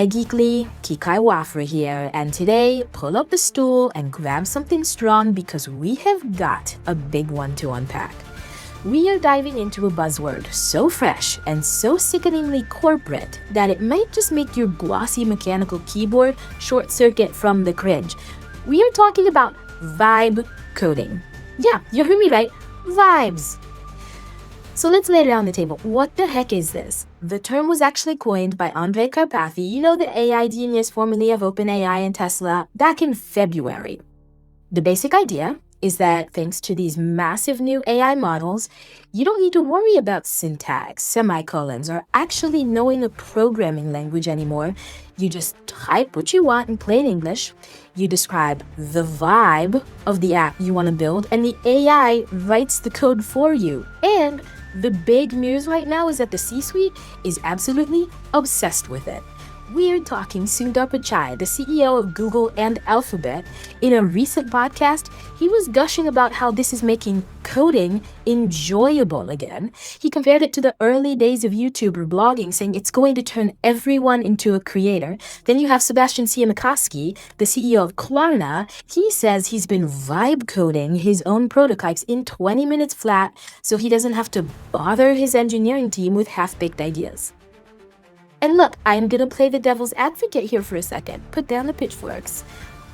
geek-ly, Kikai Wafra here, and today, pull up the stool and grab something strong because we have got a big one to unpack. We are diving into a buzzword so fresh and so sickeningly corporate that it might just make your glossy mechanical keyboard short-circuit from the cringe. We are talking about vibe coding. Yeah, you heard me right, vibes. So let's lay it on the table. What the heck is this? The term was actually coined by Andre Karpathy, the AI genius formerly of OpenAI and Tesla, back in February. The basic idea is that thanks to these massive new AI models, you don't need to worry about syntax, semicolons, or actually knowing a programming language anymore. You just type what you want in plain English, you describe the vibe of the app you want to build, and the AI writes the code for you. And the big news right now is that the C-suite is absolutely obsessed with it. We're talking Sundar Pichai, the CEO of Google and Alphabet. In a recent podcast, he was gushing about how this is making coding enjoyable again. He compared it to the early days of YouTube or blogging, saying it's going to turn everyone into a creator. Then you have Sebastian Siemiatkowski, the CEO of Klarna. He says he's been vibe coding his own prototypes in 20 minutes flat, so he doesn't have to bother his engineering team with half-baked ideas. And look, I'm gonna play the devil's advocate here for a second. Put down the pitchforks.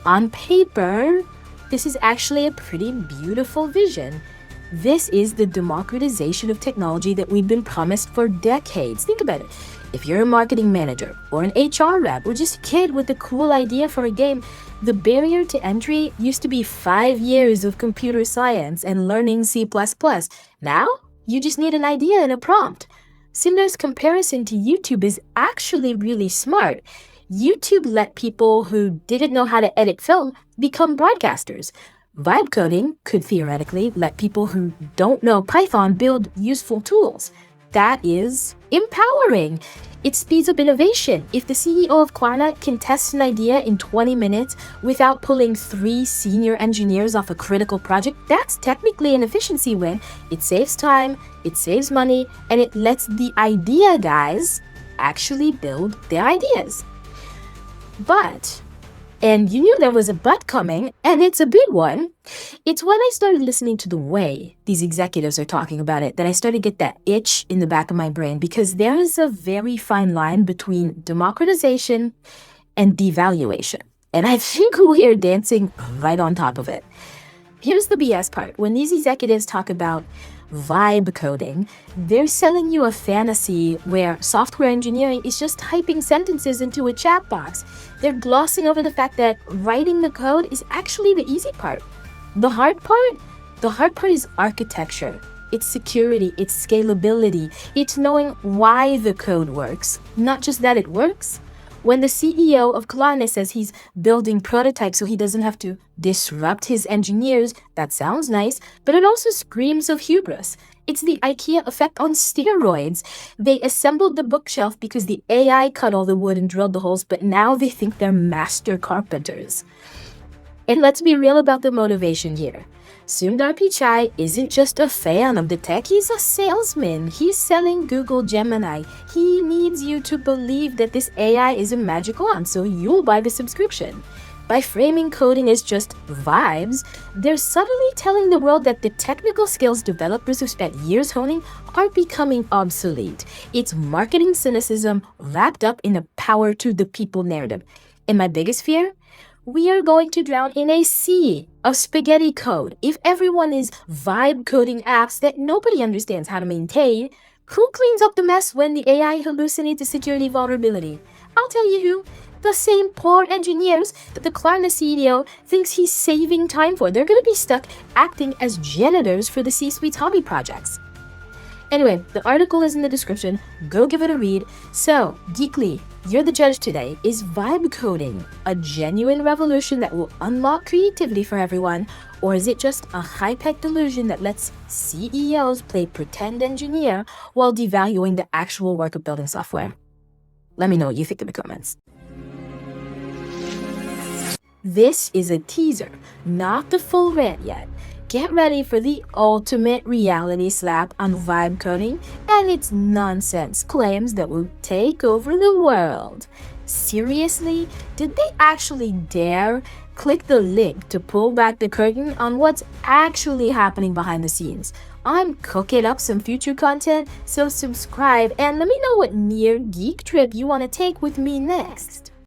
On paper, this is actually a pretty beautiful vision. This is the democratization of technology that we've been promised for decades. Think about it. If you're a marketing manager or an HR rep or just a kid with a cool idea for a game, the barrier to entry used to be 5 years of computer science and learning C++. Now, you just need an idea and a prompt. Sundar's comparison to YouTube is actually really smart. YouTube let people who didn't know how to edit film become broadcasters. Vibe coding could theoretically let people who don't know Python build useful tools. That is empowering. It speeds up innovation. If the CEO of Klarna can test an idea in 20 minutes without pulling 3 senior engineers off a critical project, that's technically an efficiency win. It saves time, it saves money, and it lets the idea guys actually build their ideas. But, and you knew there was a but coming, and it's a big one. It's when I started listening to the way these executives are talking about it that I started to get that itch in the back of my brain, because there is a very fine line between democratization and devaluation. And I think we are dancing right on top of it. Here's the BS part. When these executives talk about vibe coding, they're selling you a fantasy where software engineering is just typing sentences into a chat box. They're glossing over the fact that writing the code is actually the easy part. The hard part is architecture. It's security, it's scalability, it's knowing why the code works, not just that it works. When the CEO of Klarna says he's building prototypes so he doesn't have to disrupt his engineers, that sounds nice, but it also screams of hubris. It's the IKEA Effect on steroids. They assembled the bookshelf because the AI cut all the wood and drilled the holes, but now they think they're master carpenters. And let's be real about the motivation here. Sundar Pichai isn't just a fan of the tech, he's a salesman. He's selling Google Gemini. He needs you to believe that this AI is a magic wand, so you'll buy the subscription. By framing coding as just vibes, they're subtly telling the world that the technical skills developers have spent years honing are becoming obsolete. It's marketing cynicism wrapped up in a power to the people narrative. And my biggest fear? We are going to drown in a sea of spaghetti code. If everyone is vibe coding apps that nobody understands how to maintain, who cleans up the mess when the AI hallucinates a security vulnerability? I'll tell you who. The same poor engineers that the Klarna CEO thinks he's saving time for. They're going to be stuck acting as janitors for the C-suite's hobby projects. Anyway, the article is in the description. Go give it a read. So, geek-ly, you're the judge today. Is vibe coding a genuine revolution that will unlock creativity for everyone? Or is it just a high-tech delusion that lets CEOs play pretend engineer while devaluing the actual work of building software? Let me know what you think in the comments. This is a teaser, not the full rant yet. get ready for the ultimate reality slap on vibe coding and its nonsense claims that will take over the world. Seriously? Did they actually dare? Click the link to pull back the curtain on what's actually happening behind the scenes. I'm cooking up some future content, so subscribe and let me know what near geek trip you want to take with me next.